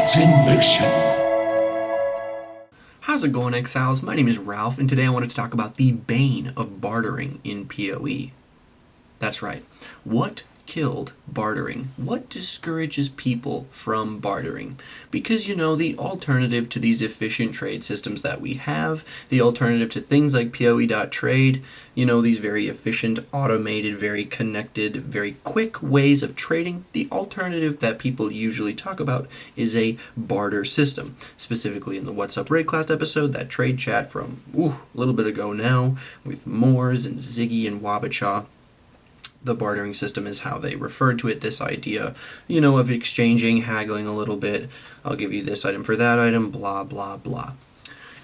It's in motion. How's it going, Exiles? My name is Ralph, and today I wanted to talk about the Bane of Bartering in PoE. That's right. What killed bartering? What discourages people from bartering? Because, the alternative to these efficient trade systems that we have, the alternative to things like PoE.trade, these very efficient, automated, very connected, very quick ways of trading, the alternative that people usually talk about is a barter system. Specifically in the What's Up Raid Class episode, that trade chat from a little bit ago now, with Moors and Ziggy and Wabachaw. The bartering system is how they referred to it, this idea, of exchanging, haggling a little bit. I'll give you this item for that item, blah, blah, blah.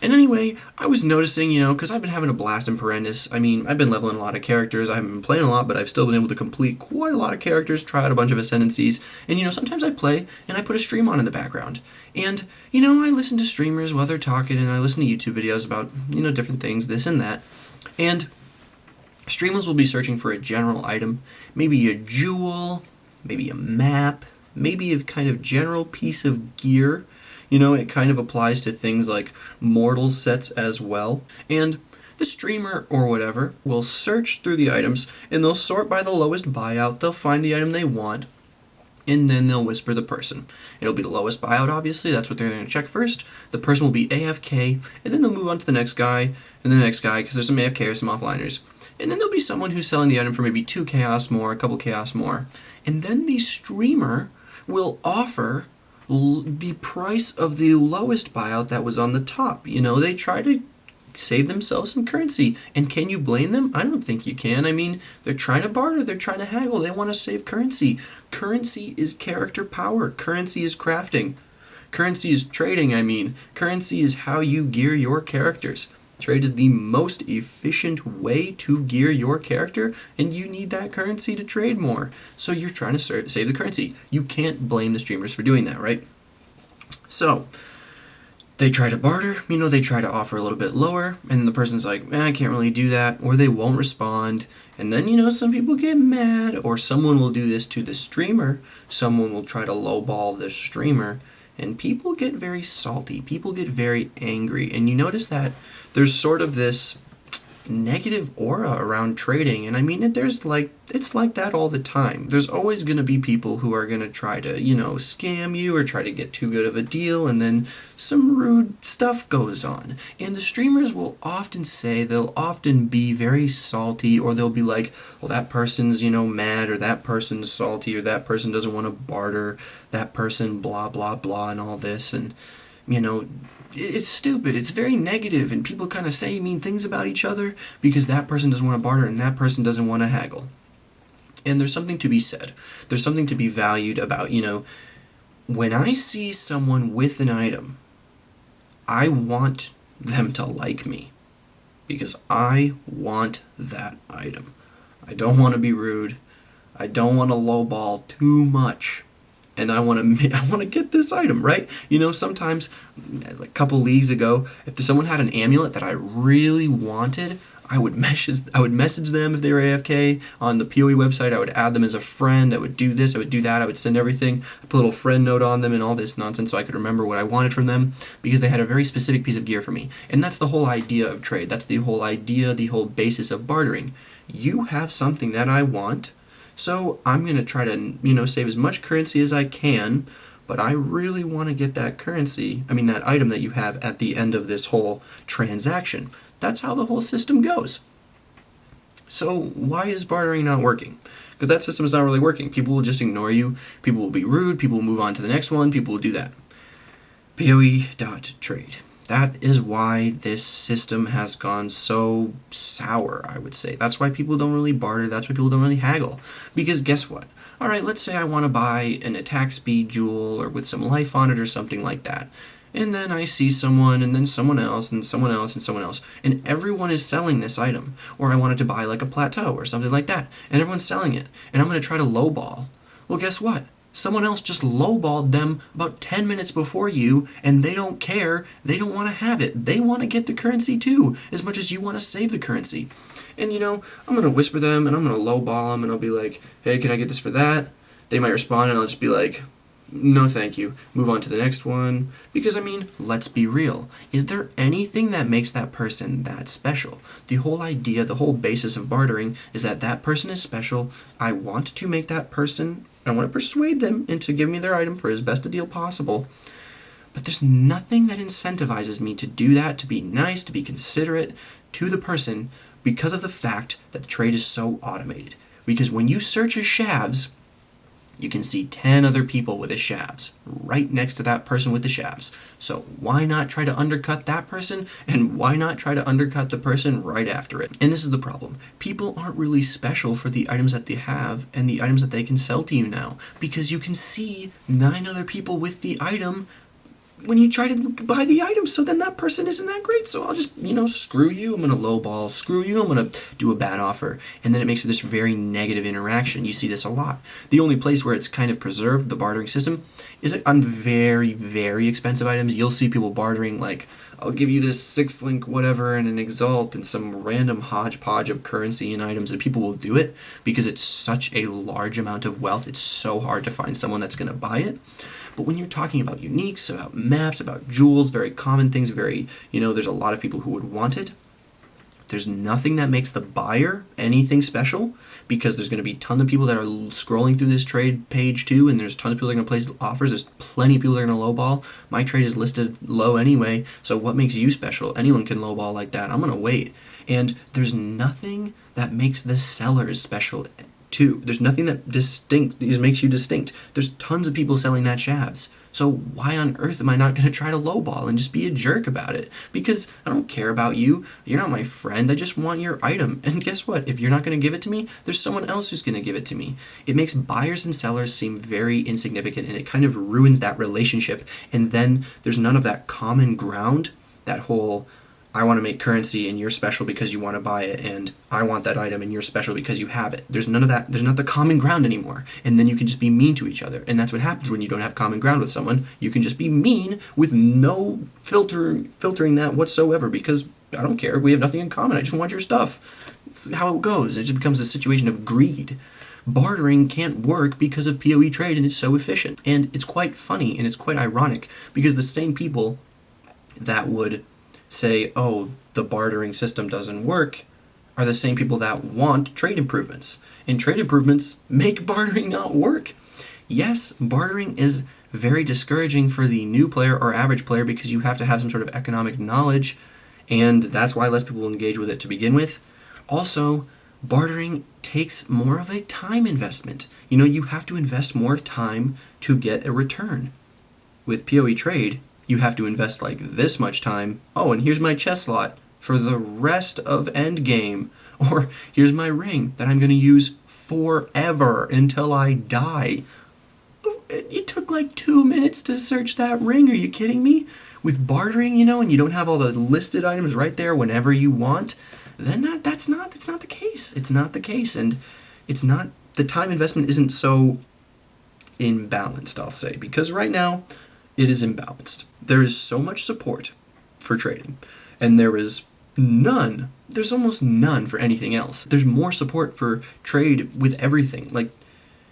And anyway, I was noticing, because I've been having a blast in Perendus. I've been leveling a lot of characters. I haven't been playing a lot, but I've still been able to complete quite a lot of characters, try out a bunch of ascendancies. And, sometimes I play and I put a stream on in the background. And, I listen to streamers while they're talking, and I listen to YouTube videos about, different things, this and that. And streamers will be searching for a general item, maybe a jewel, maybe a map, maybe a kind of general piece of gear. It kind of applies to things like mortal sets as well. And the streamer or whatever will search through the items, and they'll sort by the lowest buyout. They'll find the item they want, and then they'll whisper the person. It'll be the lowest buyout, obviously. That's what they're going to check first. The person will be AFK, and then they'll move on to the next guy, and the next guy, because there's some AFK or some offliners. And then there'll be someone who's selling the item for maybe 2 chaos more, a couple chaos more. And then the streamer will offer the price of the lowest buyout that was on the top. They try to save themselves some currency. And can you blame them? I don't think you can. They're trying to barter. They're trying to haggle. They want to save currency. Currency is character power. Currency is crafting. Currency is trading, Currency is how you gear your characters. Trade is the most efficient way to gear your character, and you need that currency to trade more. So you're trying to save the currency. You can't blame the streamers for doing that, right? So they try to barter, they try to offer a little bit lower, and the person's like, I can't really do that, or they won't respond. And then, some people get mad, or someone will do this to the streamer. Someone will try to lowball the streamer. And people get very salty. People get very angry. And you notice that there's sort of this negative aura around trading. And it's like that all the time. There's always going to be people who are going to try to, scam you or try to get too good of a deal. And then some rude stuff goes on. And the streamers will often they'll often be very salty, or they'll be like, well, that person's, mad, or that person's salty, or that person doesn't want to barter, that person blah, blah, blah, and all this. And, it's stupid. It's very negative, and people kind of say mean things about each other because that person doesn't want to barter and that person doesn't want to haggle. And there's something to be said. There's something to be valued about, when I see someone with an item, I want them to like me because I want that item. I don't want to be rude. I don't want to lowball too much. And I want to get this item, right? Sometimes, a couple leagues ago, if someone had an amulet that I really wanted, I would message them if they were AFK on the PoE website. I would add them as a friend. I would do this. I would do that. I would send everything. I put a little friend note on them and all this nonsense so I could remember what I wanted from them because they had a very specific piece of gear for me. And that's the whole idea of trade. That's the whole idea, the whole basis of bartering. You have something that I want. So I'm going to try to, save as much currency as I can, but I really want to get that that item that you have at the end of this whole transaction. That's how the whole system goes. So why is bartering not working? Because that system is not really working. People will just ignore you. People will be rude. People will move on to the next one. People will do that. PoE.trade. That is why this system has gone so sour, I would say. That's why people don't really barter. That's why people don't really haggle. Because guess what? All right, let's say I want to buy an attack speed jewel or with some life on it or something like that. And then I see someone, and then someone else, and someone else, and someone else. And everyone is selling this item. Or I wanted to buy like a plateau or something like that. And everyone's selling it. And I'm going to try to lowball. Well, guess what? Someone else just lowballed them about 10 minutes before you, and they don't care. They don't want to have it. They want to get the currency too, as much as you want to save the currency. And I'm going to whisper them, and I'm going to lowball them, and I'll be like, hey, can I get this for that? They might respond, and I'll just be like, no thank you. Move on to the next one. Because, I mean, let's be real. Is there anything that makes that person that special? The whole idea, the whole basis of bartering is that that person is special. I want to make that person, I want to persuade them into giving me their item for as best a deal possible. But there's nothing that incentivizes me to do that, to be nice, to be considerate to the person, because of the fact that the trade is so automated. Because when you search as shavs, you can see 10 other people with the shavs right next to that person with the shavs. So why not try to undercut that person, and why not try to undercut the person right after it? And this is the problem. People aren't really special for the items that they have and the items that they can sell to you now, because you can see 9 other people with the item when you try to buy the item, so then that person isn't that great. So I'll just, screw you, I'm going to lowball, screw you, I'm going to do a bad offer. And then it makes this very negative interaction. You see this a lot. The only place where it's kind of preserved, the bartering system, is on very, very expensive items. You'll see people bartering like, I'll give you this 6th link whatever and an Exalt and some random hodgepodge of currency and items, and people will do it because it's such a large amount of wealth. It's so hard to find someone that's going to buy it. But when you're talking about uniques, about maps, about jewels, very common things, there's a lot of people who would want it. There's nothing that makes the buyer anything special, because there's going to be tons of people that are scrolling through this trade page too, and there's tons of people that are going to place offers. There's plenty of people that are going to lowball. My trade is listed low anyway, so what makes you special? Anyone can lowball like that. I'm going to wait. And there's nothing that makes the sellers special too. There's nothing that makes you distinct. There's tons of people selling that shavs. So why on earth am I not going to try to lowball and just be a jerk about it? Because I don't care about you. You're not my friend. I just want your item. And guess what? If you're not going to give it to me, there's someone else who's going to give it to me. It makes buyers and sellers seem very insignificant, and it kind of ruins that relationship. And then there's none of that common ground, that whole, I want to make currency and you're special because you want to buy it, and I want that item and you're special because you have it. There's none of that. There's not the common ground anymore. And then you can just be mean to each other. And that's what happens when you don't have common ground with someone. You can just be mean with no filtering that whatsoever, because I don't care. We have nothing in common. I just want your stuff. It's how it goes. It just becomes a situation of greed. Bartering can't work because of PoE trade, and it's so efficient. And it's quite funny and it's quite ironic, because the same people that would say, oh, the bartering system doesn't work, are the same people that want trade improvements. And trade improvements make bartering not work. Yes, bartering is very discouraging for the new player or average player, because you have to have some sort of economic knowledge, and that's why less people engage with it to begin with. Also, bartering takes more of a time investment. You have to invest more time to get a return. With PoE trade, you have to invest like this much time. Oh, and here's my chest slot for the rest of endgame. Or here's my ring that I'm going to use forever until I die. It took like 2 minutes to search that ring. Are you kidding me? With bartering, and you don't have all the listed items right there whenever you want, then that's not the case. It's not the case. And it's not, the time investment isn't so imbalanced, I'll say, because right now it is imbalanced. There is so much support for trading, and there's almost none for anything else. There's more support for trade with everything, like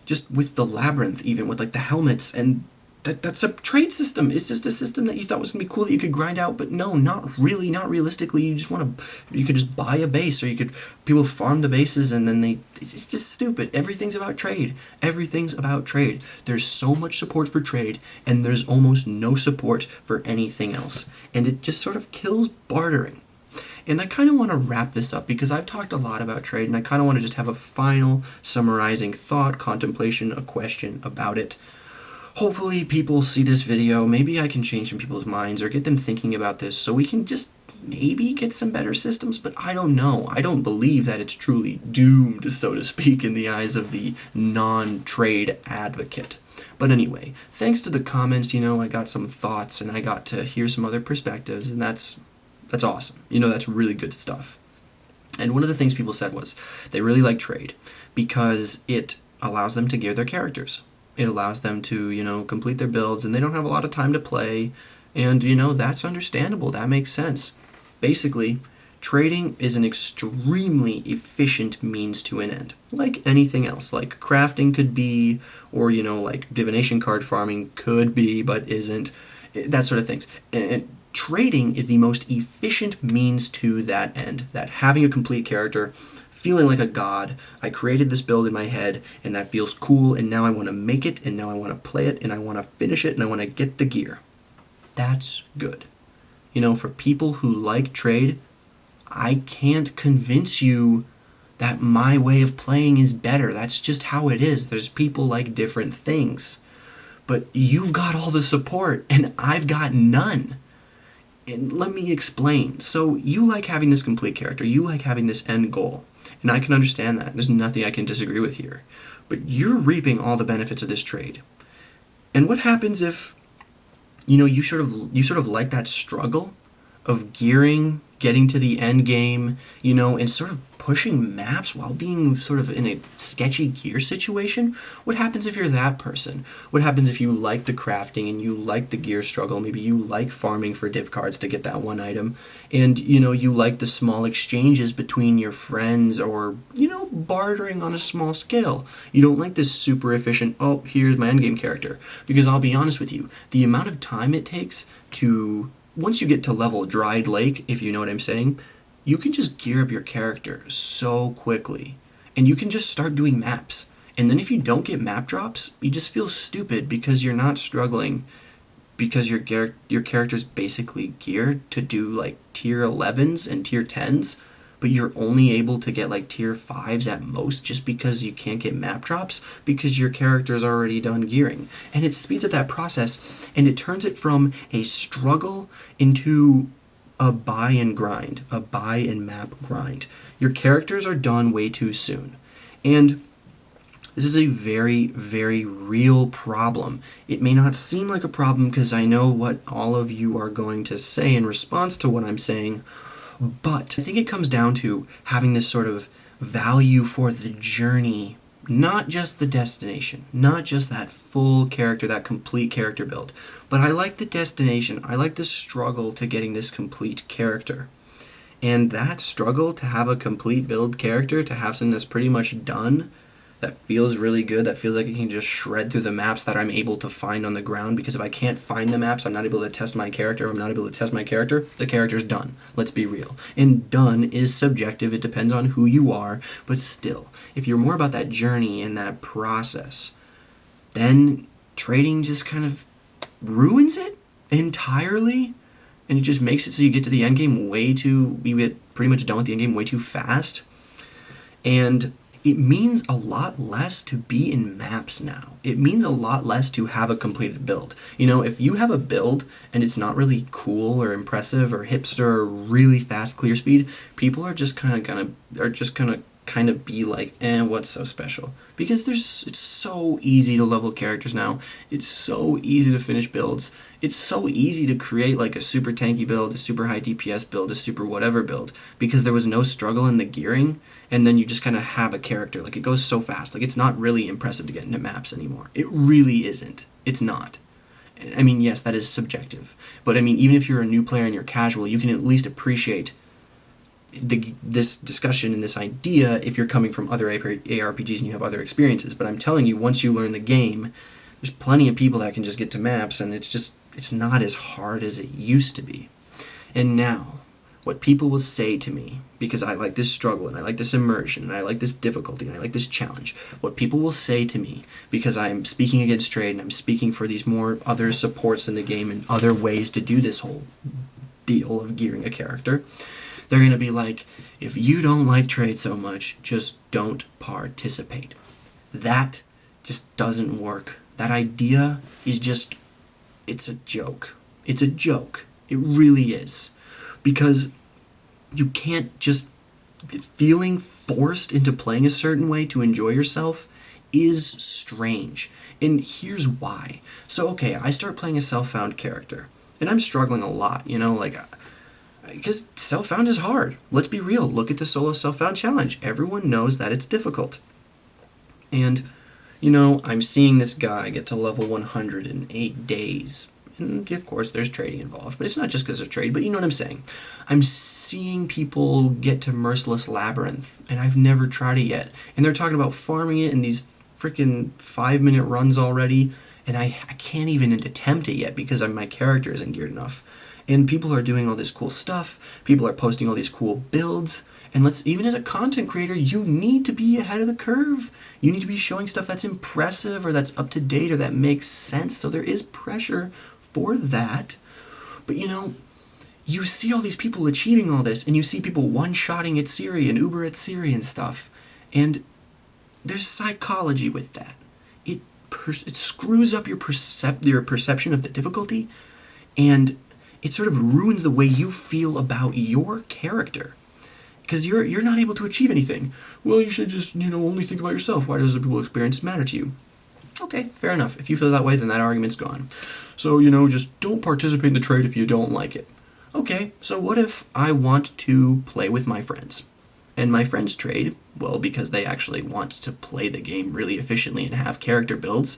just with the labyrinth, even with like the helmets, and that's a trade system. It's just a system that you thought was going to be cool that you could grind out, but no, not really, not realistically. You could just buy a base, or people farm the bases, and then it's just stupid. Everything's about trade. Everything's about trade. There's so much support for trade, and there's almost no support for anything else. And it just sort of kills bartering. And I kind of want to wrap this up, because I've talked a lot about trade, and I kind of want to just have a final summarizing thought, contemplation, a question about it. Hopefully people see this video. Maybe I can change some people's minds or get them thinking about this, so we can just maybe get some better systems. But I don't know. I don't believe that it's truly doomed, so to speak, in the eyes of the non-trade advocate. But anyway, thanks to the comments, I got some thoughts, and I got to hear some other perspectives, and that's awesome. That's really good stuff. And one of the things people said was they really like trade because it allows them to gear their characters. It allows them to, complete their builds, and they don't have a lot of time to play. And, that's understandable. That makes sense. Basically, Trading is an extremely efficient means to an end, like anything else, like crafting could be, or, like divination card farming could be, but isn't, that sort of things. And trading is the most efficient means to that end, that having a complete character, feeling like a god, I created this build in my head, and that feels cool, and now I want to make it, and now I want to play it, and I want to finish it, and I want to get the gear. That's good. For people who like trade, I can't convince you that my way of playing is better. That's just how it is. There's people like different things. But you've got all the support, and I've got none. And let me explain. So you like having this complete character. You like having this end goal. And I can understand that. There's nothing I can disagree with here. But you're reaping all the benefits of this trade. And what happens if, you sort of like that struggle of gearing, getting to the end game, and sort of pushing maps while being sort of in a sketchy gear situation? What happens if you're that person? What happens if you like the crafting and you like the gear struggle? Maybe you like farming for div cards to get that one item, and you like the small exchanges between your friends, or bartering on a small scale. You don't like this super efficient, oh, here's my endgame character. Because I'll be honest with you, the amount of time it takes to, once you get to level Dried Lake, if you know what I'm saying, you can just gear up your character so quickly. And you can just start doing maps. And then if you don't get map drops, you just feel stupid because you're not struggling, because your character's basically geared to do like tier 11s and tier 10s, but you're only able to get like tier 5s at most just because you can't get map drops because your character's already done gearing. And it speeds up that process, and it turns it from a struggle into a buy and grind, a buy and map grind. Your characters are done way too soon. And this is a very, very real problem. It may not seem like a problem because I know what all of you are going to say in response to what I'm saying, but I think it comes down to having this sort of value for the journey, not just the destination, not just that full character, that complete character build. But I like the destination. I like the struggle to getting this complete character. And that struggle to have a complete build character, to have something that's pretty much done, that feels really good, that feels like it can just shred through the maps that I'm able to find on the ground, because if I can't find the maps, I'm not able to test my character. If I'm not able to test my character, the character's done. Let's be real. And done is subjective. It depends on who you are, but still, if you're more about that journey and that process, then trading just kind of ruins it entirely, and it just makes it so you get to the end game you get pretty much done with the end game way too fast. And it means a lot less to be in maps now. It means a lot less to have a completed build. If you have a build and it's not really cool or impressive or hipster or really fast clear speed, people are just gonna kind of be like, what's so special? Because it's so easy to level characters now. It's so easy to finish builds. It's so easy to create like a super tanky build, a super high DPS build, a super whatever build, because there was no struggle in the gearing, and then you just kind of have a character. Like, it goes so fast. Like, it's not really impressive to get into maps anymore. It really isn't. It's not. I mean, yes, that is subjective. But I mean, even if you're a new player and you're casual, you can at least appreciate this discussion and this idea if you're coming from other ARPGs and you have other experiences. But I'm telling you, once you learn the game, there's plenty of people that can just get to maps, and it's not as hard as it used to be. And now, what people will say to me, because I like this struggle, and I like this immersion, and I like this difficulty, and I like this challenge, what people will say to me, because I'm speaking against trade, and I'm speaking for these more other supports in the game and other ways to do this whole deal of gearing a character, they're going to be like, if you don't like trade so much, just don't participate. That just doesn't work. That idea is just, it's a joke. It's a joke. It really is. Because you can't just, feeling forced into playing a certain way to enjoy yourself is strange. And here's why. So, okay, I start playing a self-found character, and I'm struggling a lot, because self-found is hard. Let's be real. Look at the solo self-found challenge. Everyone knows that it's difficult. And, I'm seeing this guy get to level 100 in 8 days. And of course, there's trading involved, but it's not just because of trade, but you know what I'm saying. I'm seeing people get to Merciless Labyrinth, and I've never tried it yet. And they're talking about farming it in these freaking 5-minute runs already, and I can't even attempt it yet because my character isn't geared enough. And people are doing all this cool stuff, people are posting all these cool builds, and even as a content creator, you need to be ahead of the curve. You need to be showing stuff that's impressive or that's up to date or that makes sense. So there is pressure for that. But you see all these people achieving all this, and you see people one-shotting at Siri and Uber at Siri and stuff. And there's psychology with that. It screws up your perception of the difficulty, and it sort of ruins the way you feel about your character. Because you're not able to achieve anything. Well, you should just, only think about yourself. Why does the people's experience matter to you? Okay, fair enough. If you feel that way, then that argument's gone. So, just don't participate in the trade if you don't like it. Okay, so what if I want to play with my friends? And my friends trade, well, because they actually want to play the game really efficiently and have character builds.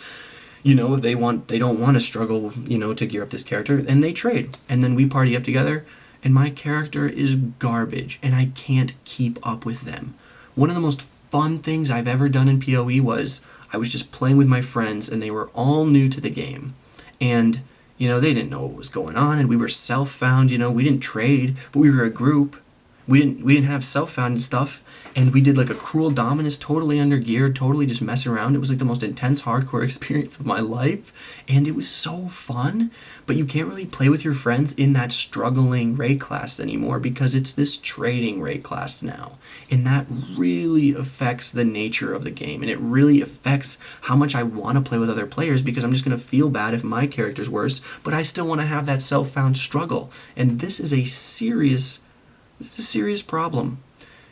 If they don't want to struggle, to gear up this character, and they trade. And then we party up together, and my character is garbage, and I can't keep up with them. One of the most fun things I've ever done in PoE was I was just playing with my friends, and they were all new to the game. And, they didn't know what was going on, and we were self-found, we didn't trade, but we were a group. We didn't have self-found stuff, and we did like a Cruel Dominus, totally under-geared, totally just mess around. It was like the most intense hardcore experience of my life, and it was so fun, but you can't really play with your friends in that struggling raid class anymore because it's this trading raid class now, and that really affects the nature of the game, and it really affects how much I want to play with other players because I'm just going to feel bad if my character's worse, but I still want to have that self-found struggle, and this is a serious problem.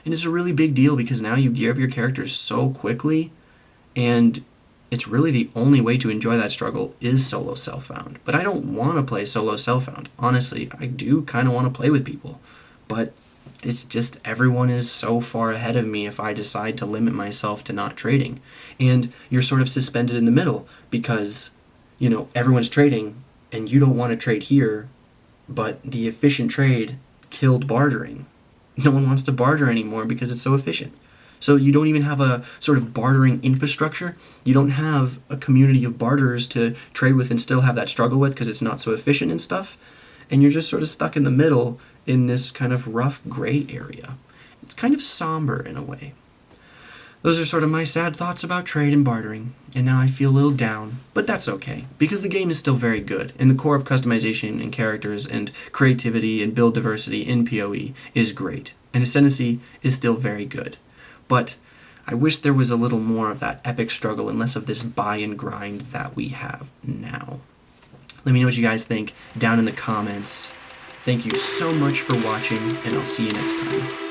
And it's a really big deal because now you gear up your characters so quickly, and it's really the only way to enjoy that struggle is solo self-found. But I don't want to play solo self-found. Honestly, I do kind of want to play with people. But it's just everyone is so far ahead of me if I decide to limit myself to not trading. And you're sort of suspended in the middle because, everyone's trading and you don't want to trade here, but the efficient trade killed bartering. No one wants to barter anymore because it's so efficient. So you don't even have a sort of bartering infrastructure. You don't have a community of barterers to trade with and still have that struggle with because it's not so efficient and stuff. And you're just sort of stuck in the middle in this kind of rough gray area. It's kind of somber in a way. Those are sort of my sad thoughts about trade and bartering, and now I feel a little down, but that's okay, because the game is still very good, and the core of customization and characters and creativity and build diversity in PoE is great, and Ascendancy is still very good. But I wish there was a little more of that epic struggle and less of this buy and grind that we have now. Let me know what you guys think down in the comments. Thank you so much for watching, and I'll see you next time.